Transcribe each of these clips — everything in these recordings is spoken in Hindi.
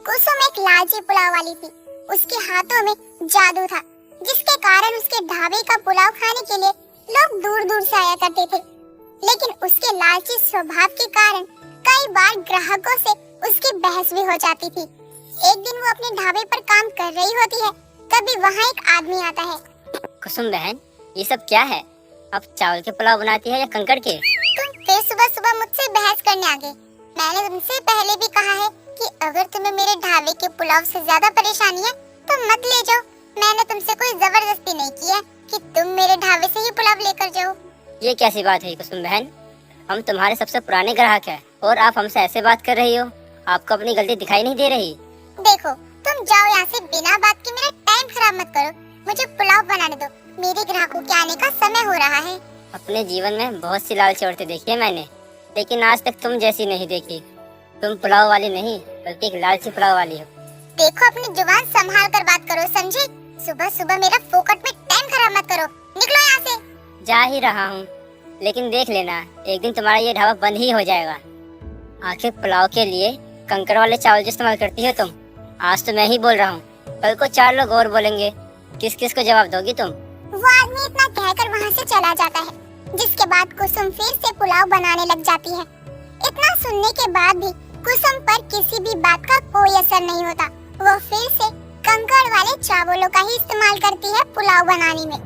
कुसुम एक लालची पुलाव वाली थी। उसके हाथों में जादू था, जिसके कारण उसके ढाबे का पुलाव खाने के लिए लोग दूर दूर से आया करते थे। लेकिन उसके लालची स्वभाव के कारण कई बार ग्राहकों से उसकी बहस भी हो जाती थी। एक दिन वो अपने ढाबे पर काम कर रही होती है, तभी वहाँ एक आदमी आता है। कुसुम बहन, ये सब क्या है? अब चावल के पुलाव बनाती है या कंकड़ के? तुम फिर सुबह सुबह मुझसे बहस करने आ गए। मैंने तुमसे पहले भी कहा है कि अगर तुम्हें मेरे ढाबे के पुलाव से ज्यादा परेशानी है तो मत ले जाओ। मैंने तुमसे कोई जबरदस्ती नहीं की है कि तुम मेरे ढाबे से ही पुलाव लेकर जाओ। ये कैसी बात है कुसुम बहन? हम तुम्हारे सबसे पुराने ग्राहक हैं और आप हमसे ऐसे बात कर रही हो। आपको अपनी गलती दिखाई नहीं दे रही? देखो, तुम जाओ यहाँ से, बिना बात के मेरा टाइम खराब मत करो। मुझे पुलाव बनाने दो, मेरे ग्राहकों के आने का समय हो रहा है। अपने जीवन में बहुत सी लालची औरतें देखी है मैंने, लेकिन आज तक तुम जैसी नहीं देखी। तुम पुलाव वाली नहीं, बल्कि एक लालची पुलाव वाली हो। देखो, अपनी जुबान संभाल कर बात करो, समझे? सुबह सुबह मेरा फोकट में टाइम खराब मत करो। निकलो यहाँ से। जा ही रहा हूँ, लेकिन देख लेना, एक दिन तुम्हारा ये ढाबा बंद ही हो जाएगा। आखिर पुलाव के लिए कंकड़ वाले चावल जो इस्तेमाल करती हो तुम, आज तो मैं ही बोल रहा हूँ, कल को 4 लोग और बोलेंगे। किस किस को जवाब दोगी तुम? वो आदमी इतना कहकर वहाँ से चला जाता है, जिसके बाद कुसुम फिर से पुलाव बनाने लग जाती है। इतना सुनने के बाद भी कुसुम पर किसी भी बात का कोई असर नहीं होता। वो फिर से कंकड़ वाले चावलों का ही इस्तेमाल करती है पुलाव बनाने में।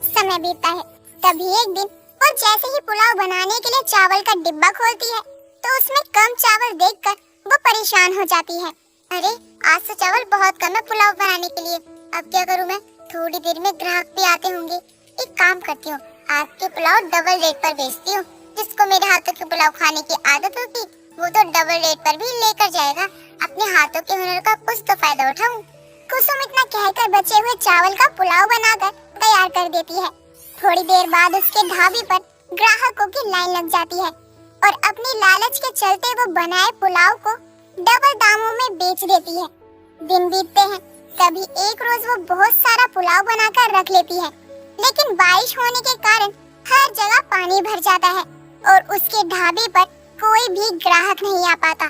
समय बीतता है, तभी एक दिन वो जैसे ही पुलाव बनाने के लिए चावल का डिब्बा खोलती है तो उसमें कम चावल देखकर वो परेशान हो जाती है। अरे, आज तो चावल बहुत कम है पुलाव बनाने के लिए। अब क्या करूँ मैं? थोड़ी देर में ग्राहक भी आते होंगे। एक काम करती हूँ, आज के पुलाव डबल रेट पर बेचती हूँ। जिसको मेरे हाथों के पुलाव खाने की आदत होगी वो तो डबल रेट पर भी लेकर जाएगा। अपने हाथों के हुनर का कुछ तो फायदा उठाऊं। कुसुम इतना कहकर बचे हुए चावल का पुलाव बनाकर तैयार कर देती है। थोड़ी देर बाद उसके ढाबे पर ग्राहकों की लाइन लग जाती है और अपनी लालच के चलते वो बनाए पुलाव को डबल दामों में बेच देती है। दिन बीतते हैं, कभी एक रोज वो बहुत सारा पुलाव बनाकर रख लेती है, लेकिन बारिश होने के कारण हर जगह पानी भर जाता है और उसके ढाबे पर कोई भी ग्राहक नहीं आ पाता।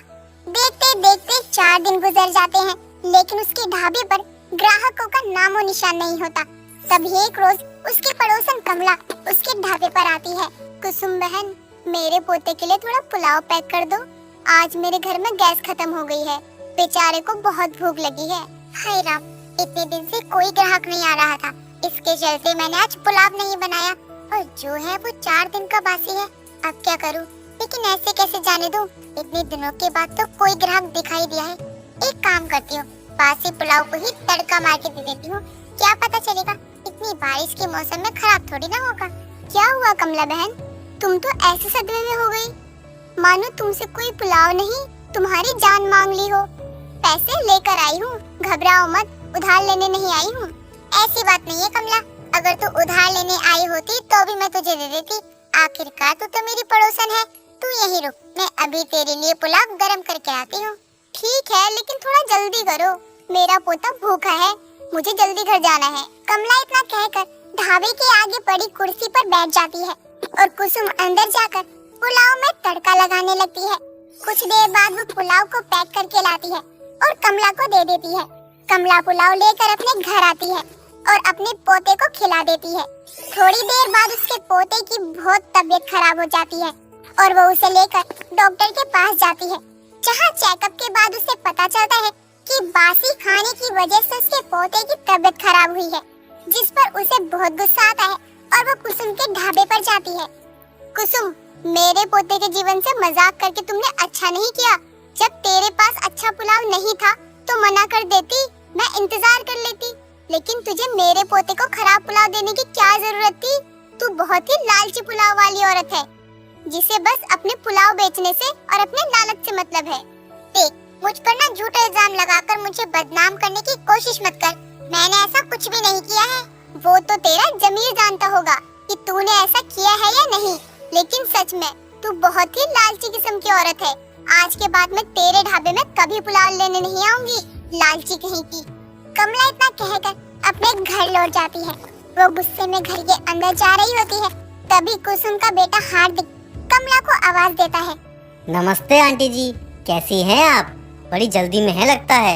देखते देखते 4 दिन गुजर जाते हैं, लेकिन उसके ढाबे पर ग्राहकों का नामो निशान नहीं होता। तभी एक रोज उसकी पड़ोसन कमला उसके ढाबे पर आती है। कुसुम बहन, मेरे पोते के लिए थोड़ा पुलाव पैक कर दो। आज मेरे घर में गैस खत्म हो गई है, बेचारे को बहुत भूख लगी है। हाय राम, इतने दिन से कोई ग्राहक नहीं आ रहा था, इसके चलते मैंने आज पुलाव नहीं बनाया और जो है वो 4 दिन का बासी है। अब क्या करूं? लेकिन ऐसे कैसे जाने दूं? इतने दिनों के बाद तो कोई ग्राहक दिखाई दिया है। एक काम करती हूँ, बासी पुलाव को ही तड़का मार के दे देती हूँ। क्या पता चलेगा, इतनी बारिश के मौसम में खराब थोड़ी ना होगा। क्या हुआ कमला बहन, तुम तो ऐसे सदमे में हो गई, मानो तुमसे कोई पुलाव नहीं तुम्हारी जान मांग ली हो। पैसे लेकर आई हूँ, घबराओ मत, उधार लेने नहीं आई हूँ। ऐसी बात नहीं है कमला, अगर तू उधार लेने आई होती तो भी मैं तुझे दे देती। आखिरकार तू तो मेरी पड़ोसन है। तू यहीं रुक, मैं अभी तेरे लिए पुलाव गरम करके आती हूँ। ठीक है, लेकिन थोड़ा जल्दी करो, मेरा पोता भूखा है, मुझे जल्दी घर जाना है। कमला इतना कहकर ढाबे के आगे पड़ी कुर्सी पर बैठ जाती है और कुसुम अंदर जाकर पुलाव में तड़का लगाने लगती है। कुछ देर बाद वो पुलाव को पैक करके लाती है और कमला को दे देती है। कमला पुलाव लेकर अपने घर आती है और अपने पोते को खिला देती है। थोड़ी देर बाद उसके पोते की बहुत तबीयत खराब हो जाती है और वो उसे लेकर डॉक्टर के पास जाती है, जहाँ चेकअप के बाद उसे पता चलता है कि बासी खाने की वजह से उसके पोते की तबीयत खराब हुई है, जिस पर उसे बहुत गुस्सा आता है और वो कुसुम के ढाबे पर जाती है। कुसुम, मेरे पोते के जीवन से मजाक करके तुमने अच्छा नहीं किया। जब तेरे पास अच्छा पुलाव नहीं था तो मना कर देती, मैं इंतजार कर लेती, लेकिन तुझे मेरे पोते को खराब पुलाव देने की क्या जरूरत थी? तू बहुत ही लालची पुलाव वाली औरत है, जिसे बस अपने पुलाव बेचने से और अपने लालच से मतलब है। देख, मुझ पर ना झूठा इल्जाम लगाकर मुझे बदनाम करने की कोशिश मत कर। मैंने ऐसा कुछ भी नहीं किया है। वो तो तेरा जमीर जानता होगा कि तूने ऐसा किया है या नहीं, लेकिन सच में तू बहुत ही लालची किस्म की औरत है। आज के बाद मैं तेरे ढाबे में कभी पुलाव लेने नहीं आऊंगी, लालची कहीं की। कमला इतना कहकर अपने घर लौट जाती है। वो गुस्से में घर के अंदर जा रही होती है, तभी कुसुम का बेटा हार्दिक कमला को आवाज देता है। नमस्ते आंटी जी, कैसी हैं आप? बड़ी जल्दी में है लगता है।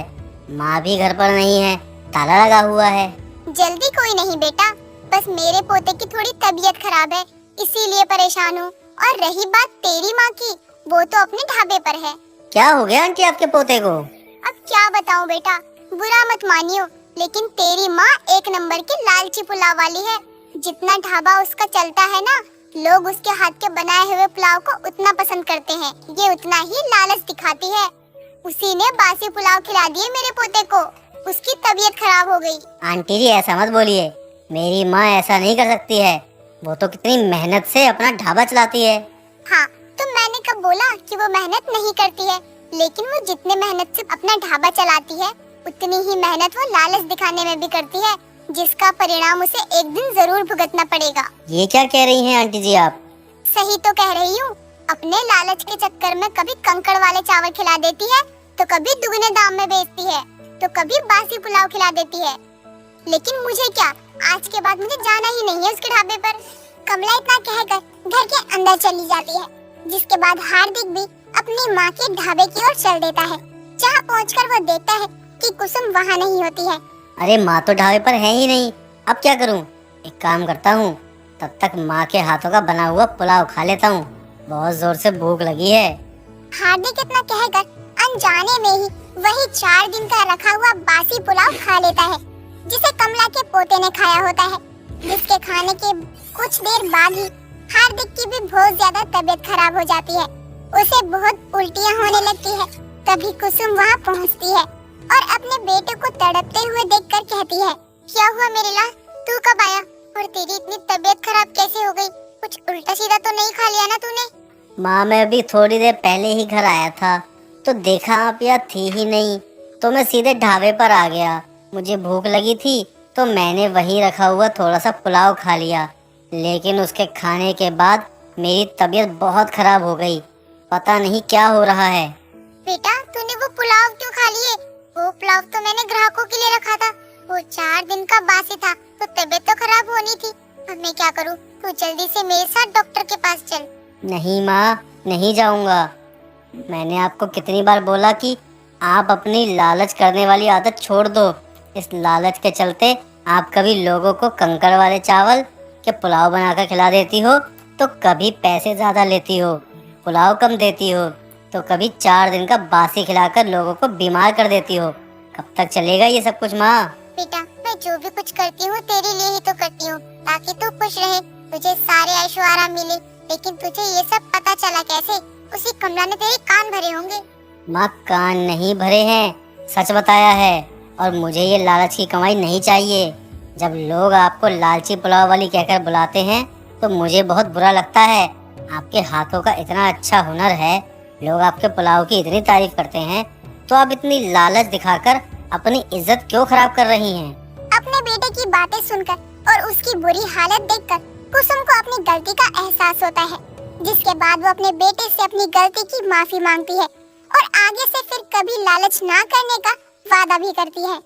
माँ भी घर पर नहीं है, ताला लगा हुआ है। जल्दी कोई नहीं बेटा, बस मेरे पोते की थोड़ी तबीयत खराब है, इसीलिए परेशान हूँ। और रही बात तेरी माँ की, वो तो अपने ढाबे पर है। क्या हो गया आंटी आपके पोते को? अब क्या बताऊँ बेटा, बुरा मत मानियो, लेकिन तेरी माँ एक नंबर की लालची पुलाव वाली है। जितना ढाबा उसका चलता है ना, लोग उसके हाथ के बनाए हुए पुलाव को उतना पसंद करते हैं, ये उतना ही लालच दिखाती है। उसी ने बासी पुलाव खिला दिए मेरे पोते को, उसकी तबीयत खराब हो गई। आंटी जी ऐसा मत बोलिए, मेरी माँ ऐसा नहीं कर सकती है। वो तो कितनी मेहनत से अपना ढाबा चलाती है। हाँ, तो मैंने कब बोला कि वो मेहनत नहीं करती है? लेकिन वो जितने मेहनत से अपना ढाबा चलाती है, उतनी ही मेहनत वो लालच दिखाने में भी करती है, जिसका परिणाम उसे एक दिन जरूर भुगतना पड़ेगा। ये क्या कह रही हैं आंटी जी आप? सही तो कह रही हूँ। अपने लालच के चक्कर में कभी कंकड़ वाले चावल खिला देती है, तो कभी दुगने दाम में बेचती है, तो कभी बासी पुलाव खिला देती है। लेकिन मुझे क्या, आज के बाद मुझे जाना ही नहीं है उसके ढाबे पर। कमला इतना कहकर घर के अंदर चली जाती है, जिसके बाद हार्दिक भी अपनी माँ के ढाबे की ओर चल देता है। जहाँ पहुंचकर वो देखता है कि कुसुम वहाँ नहीं होती है। अरे माँ तो ढाबे पर है ही नहीं, अब क्या करूँ? एक काम करता हूँ, तब तक माँ के हाथों का बना हुआ पुलाव खा लेता हूँ, बहुत जोर से भूख लगी है। हार्दिक इतना कहकर अनजाने में ही वही 4 दिन का रखा हुआ बासी पुलाव खा लेता है, जिसे कमला के पोते ने खाया होता है। जिसके खाने के कुछ देर बाद ही हार्दिक की भी बहुत ज्यादा तबीयत खराब हो जाती है, उसे बहुत उल्टियाँ होने लगती है। तभी कुसुम वहाँ पहुँचती है और अपने बेटे को तड़पते हुए देखकर कहती है, क्या हुआ मेरे लाल, तू कब आया और तेरी इतनी तबीयत खराब कैसे हो गई? कुछ उल्टा सीधा तो नहीं खा लिया ना तूने? माँ मैं अभी थोड़ी देर पहले ही घर आया था, तो देखा आप यहाँ थी ही नहीं, तो मैं सीधे ढाबे पर आ गया। मुझे भूख लगी थी तो मैंने वही रखा हुआ थोड़ा सा पुलाव खा लिया, लेकिन उसके खाने के बाद मेरी तबीयत बहुत खराब हो गई। पता नहीं क्या हो रहा है। बेटा तूने वो पुलाव क्यों खा लिए? वो पुलाव तो मैंने ग्राहकों के लिए रखा था, वो 4 दिन का बासी था, तो तबीयत तो खराब होनी थी। अब मैं क्या करूँ? तू जल्दी से मेरे साथ डॉक्टर के पास चल। नहीं माँ, नहीं जाऊँगा। मैंने आपको कितनी बार बोला कि आप अपनी लालच करने वाली आदत छोड़ दो। इस लालच के चलते आप कभी लोगों को कंकड़ वाले चावल के पुलाव बनाकर खिला देती हो, तो कभी पैसे ज़्यादा लेती हो, पुलाव कम देती हो, तो कभी 4 दिन का बासी खिलाकर लोगों को बीमार कर देती हो। कब तक चलेगा ये सब कुछ माँ? बेटा मैं जो भी कुछ करती हूँ तेरे लिए ही तो करती हूँ, ताकि तू खुश रहे, तुझे सारे ऐशो आराम मिले। लेकिन तुझे ये सब पता चला कैसे? उसी कमला ने तेरे कान भरे होंगे। माँ कान नहीं भरे हैं, सच बताया है। और मुझे ये लालच की कमाई नहीं चाहिए। जब लोग आपको लालची पुलाव वाली कहकर बुलाते हैं तो मुझे बहुत बुरा लगता है। आपके हाथों का इतना अच्छा हुनर है, लोग आपके पुलाव की इतनी तारीफ करते हैं, तो आप इतनी लालच दिखाकर अपनी इज्जत क्यों खराब कर रही हैं? अपने बेटे की बातें सुनकर और उसकी बुरी हालत देखकर कुसुम को अपनी गलती का एहसास होता है, जिसके बाद वो अपने बेटे से अपनी गलती की माफी मांगती है और आगे से फिर कभी लालच ना करने का वादा भी करती है।